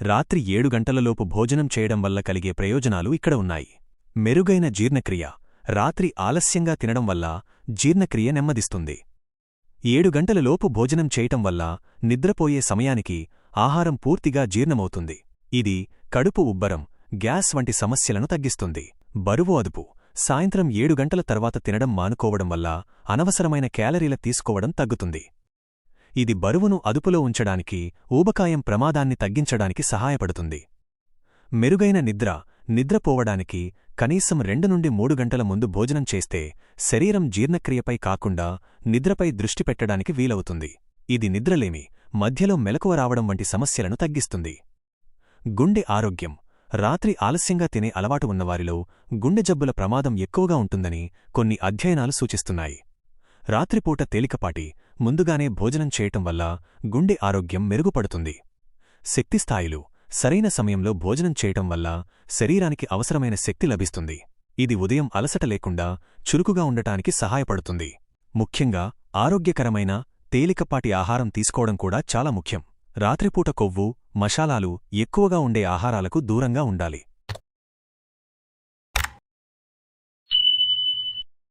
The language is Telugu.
రాత్రి 7 గంటలలోపు భోజనం చేయడం వల్ల కలిగే ప్రయోజనాలు ఇక్కడ ఉన్నాయి. మెరుగైన జీర్ణక్రియ. రాత్రి ఆలస్యంగా తినడం వల్ల జీర్ణక్రియ నెమ్మదిస్తుంది. 7 గంటలలోపు భోజనం చేయటం వల్ల నిద్రపోయే సమయానికి ఆహారం పూర్తిగా జీర్ణమవుతుంది. ఇది కడుపు ఉబ్బరం, గ్యాస్ వంటి సమస్యలను తగ్గిస్తుంది. బరువు అదుపు. సాయంత్రం 7 గంటల తర్వాత తినడం మానుకోవడం వల్ల అనవసరమైన క్యాలరీల తీసుకోవడం తగ్గుతుంది. ఇది బరువును అదుపులో ఉంచడానికి, ఊబకాయం ప్రమాదాన్ని తగ్గించడానికి సహాయపడుతుంది. మెరుగైన నిద్ర. నిద్రపోవడానికి కనీసం 2 నుండి 3 గంటల ముందు భోజనం చేస్తే శరీరం జీర్ణక్రియపై కాకుండా నిద్రపై దృష్టి పెట్టడానికి వీలవుతుంది. ఇది నిద్రలేమి, మధ్యలో మెలకువ రావడం వంటి సమస్యలను తగ్గిస్తుంది. గుండె ఆరోగ్యం. రాత్రి ఆలస్యంగా తినే అలవాటు ఉన్నవారిలో గుండె జబ్బుల ప్రమాదం ఎక్కువగా ఉంటుందని కొన్ని అధ్యయనాలు సూచిస్తున్నాయి. రాత్రిపూట తేలికపాటి, ముందుగానే భోజనం చేయటం వల్ల గుండె ఆరోగ్యం మెరుగుపడుతుంది. శక్తిస్థాయిలు. సరైన సమయంలో భోజనం చేయటం వల్ల శరీరానికి అవసరమైన శక్తి లభిస్తుంది. ఇది ఉదయం అలసట లేకుండా చురుకుగా ఉండటానికి సహాయపడుతుంది. ముఖ్యంగా ఆరోగ్యకరమైన, తేలికపాటి ఆహారం తీసుకోవడం కూడా చాలా ముఖ్యం. రాత్రిపూట కొవ్వు, మషాలాలు ఎక్కువగా ఉండే ఆహారాలకు దూరంగా ఉండాలి.